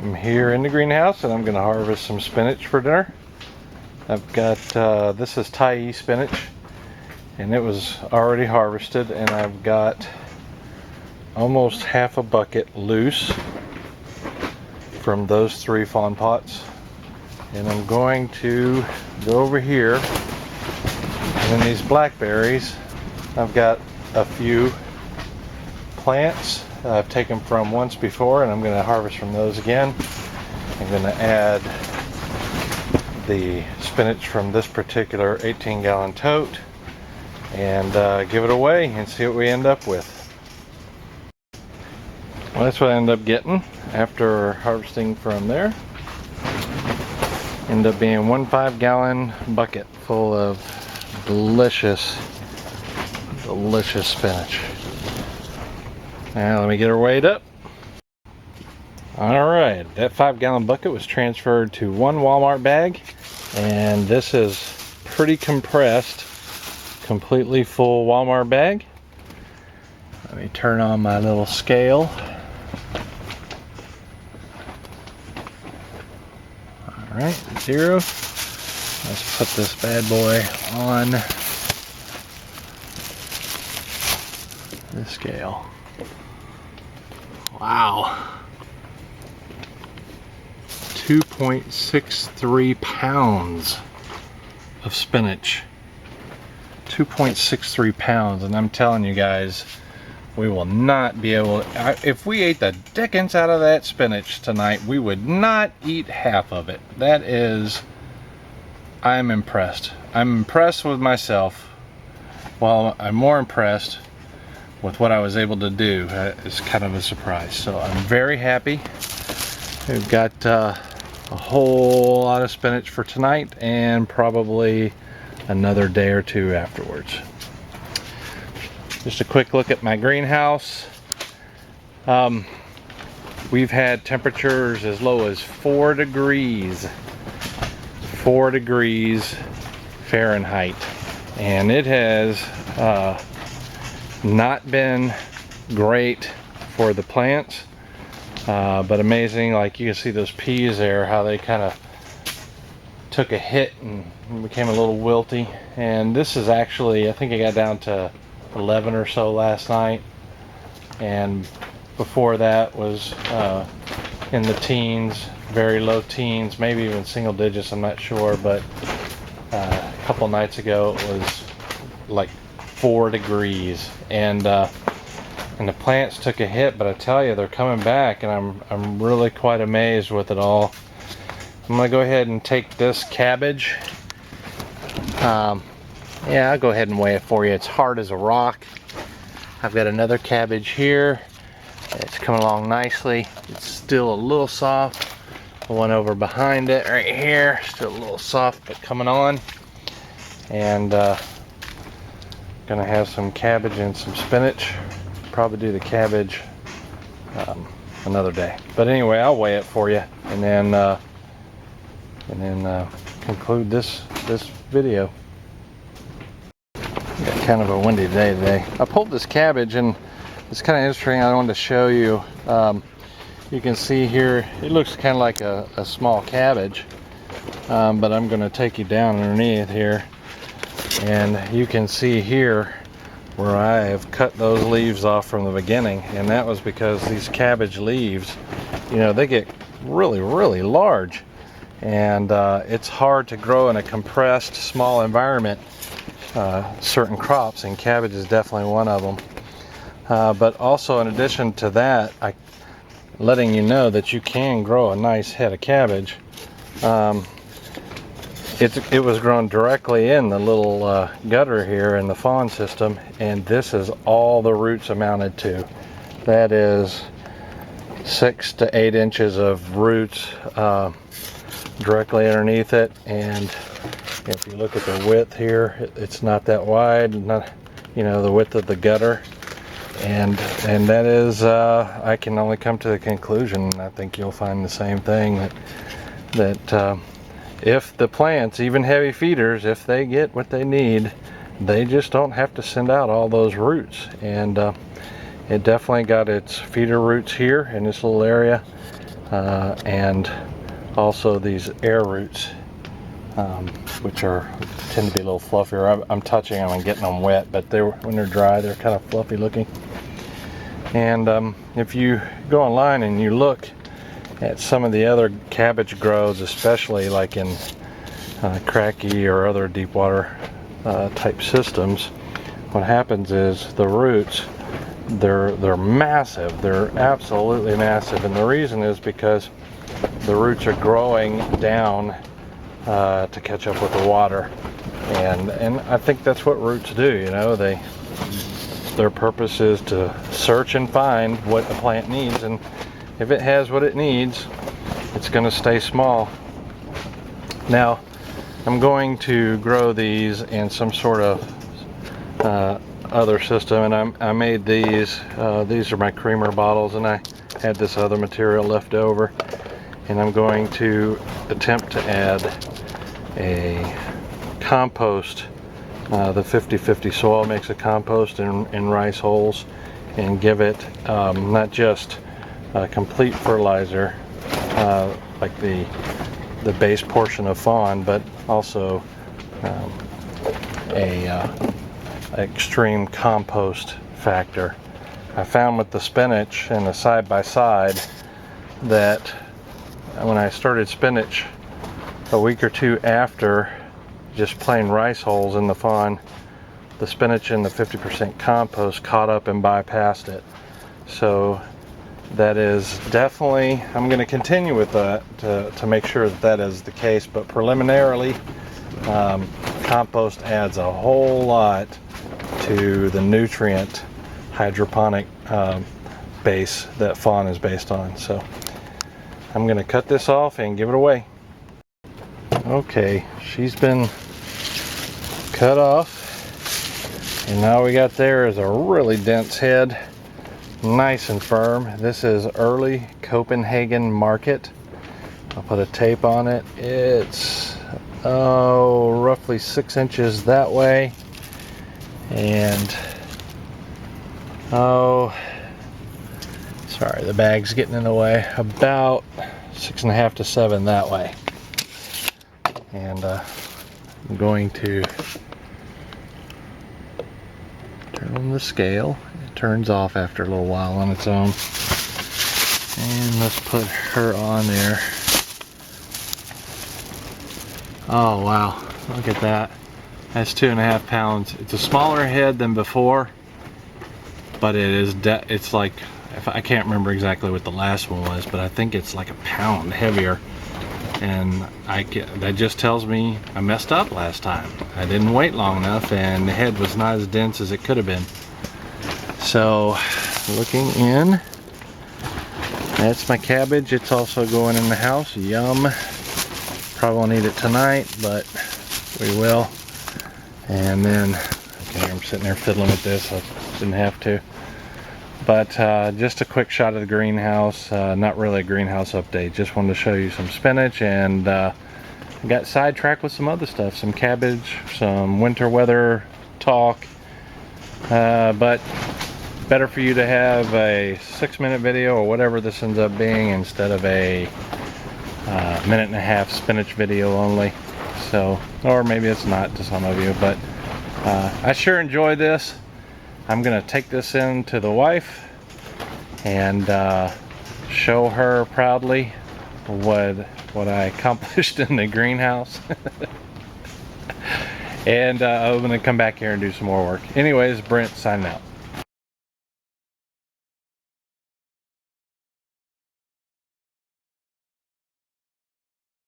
I'm here in the greenhouse and I'm going to harvest some spinach for dinner. I've got, this is Thai spinach and it was already harvested, and I've got almost half a bucket loose from those 3 FAWN pots. And I'm going to go over here, and in these blackberries I've got a few plants I've taken from once before, and I'm going to harvest from those again. I'm going to add the spinach from this particular 18-gallon tote and give it away and see what we end up with. Well, that's what I ended up getting after harvesting from there. Ended up being 1 5-gallon bucket full of delicious spinach. Now let me get her weighed up. Alright, that 5-gallon bucket was transferred to 1 Walmart bag, and this is pretty compressed, completely full Walmart bag. Let me turn on my little scale. Alright, 0. Let's put this bad boy on the scale. Wow. 2.63 pounds of spinach. 2.63 pounds, and I'm telling you guys, we will not be able to, if we ate the dickens out of that spinach tonight, we would not eat half of it. That is, I'm impressed. I'm impressed with myself. Well, I'm more impressed with what I was able to do. It's kind of a surprise. So I'm very happy. We've got a whole lot of spinach for tonight and probably another day or 2 afterwards. Just a quick look at my greenhouse. We've had temperatures as low as 4 degrees Fahrenheit, and it has not been great for the plants, but amazing. Like, you can see those peas there, how they kind of took a hit and became a little wilty. And this is actually, I think it got down to 11 or so last night, and before that was in the teens, very low teens, maybe even single digits, I'm not sure. But a couple nights ago it was like 4 degrees, and the plants took a hit, but I tell you, they're coming back, and I'm really quite amazed with it all. I'm gonna go ahead and take this cabbage. Yeah, I'll go ahead and weigh it for you. It's hard as a rock. I've got another cabbage here. It's coming along nicely. It's still a little soft. The one over behind it right here, still a little soft, but coming on. And gonna have some cabbage and some spinach. Probably do the cabbage another day. But anyway, I'll weigh it for you, and then conclude this video. Got kind of a windy day today. I pulled this cabbage, and it's kind of interesting. I wanted to show you. You can see here, it looks kind of like a small cabbage, but I'm going to take you down underneath here, and you can see here where I have cut those leaves off from the beginning, and that was because these cabbage leaves, you know, they get really large, and it's hard to grow in a compressed small environment. Certain crops, and cabbage is definitely one of them. But also, in addition to that, letting you know that you can grow a nice head of cabbage. It was grown directly in the little gutter here in the FAWN system, and this is all the roots amounted to. That is 6 to 8 inches of roots directly underneath it. And if you look at the width here, it's not that wide, not, you know, the width of the gutter, and that is, I can only come to the conclusion, and I think you'll find the same thing, that if the plants, even heavy feeders, if they get what they need, they just don't have to send out all those roots. And it definitely got its feeder roots here in this little area. and also these air roots, which tend to be a little fluffier. I'm touching them and getting them wet, but when they're dry, they're kind of fluffy looking. And if you go online and you look at some of the other cabbage grows, especially like in cracky or other deep water type systems, what happens is the roots, they're massive. They're absolutely massive, and the reason is because the roots are growing down to catch up with the water, and I think that's what roots do. You know, their purpose is to search and find what the plant needs, and if it has what it needs, it's going to stay small. Now, I'm going to grow these in some sort of other system, and I made these. These are my creamer bottles, and I had this other material left over, and I'm going to attempt to add a compost. The 50-50 soil makes a compost in rice holes, and give it not just a complete fertilizer like the base portion of FAWN, but also a extreme compost factor. I found with the spinach and the side-by-side that when I started spinach a week or two after just plain rice holes in the FAWN, the spinach and the 50% compost caught up and bypassed it. So that is definitely, I'm going to continue with that to make sure that is the case, but preliminarily compost adds a whole lot to the nutrient hydroponic base that FAWN is based on. So I'm going to cut this off and give it away. Okay, she's been cut off, and now we got there is a really dense head, nice and firm. This is early Copenhagen market. I'll put a tape on it. It's roughly 6 inches that way, and sorry, the bag's getting in the way, about 6.5 to 7 that way. And I'm going to turn on the scale. It turns off after a little while on its own. And let's put her on there. Oh wow, look at that. That's 2.5 pounds. It's a smaller head than before, but it's like, I can't remember exactly what the last one was, but I think it's like 1 pound heavier. And that just tells me I messed up last time. I didn't wait long enough, and the head was not as dense as it could have been. So, looking in, that's my cabbage. It's also going in the house. Yum. Probably won't eat it tonight, but we will. And then, okay, I'm sitting there fiddling with this. I didn't have to. But just a quick shot of the greenhouse. Not really a greenhouse update. Just wanted to show you some spinach, and got sidetracked with some other stuff. Some cabbage, some winter weather talk. But better for you to have a 6-minute video or whatever this ends up being instead of a 1.5-minute spinach video only. So, or maybe it's not to some of you, but I sure enjoy this. I'm gonna take this in to the wife and show her proudly what I accomplished in the greenhouse. And I'm gonna come back here and do some more work. Anyways, Brent signing out.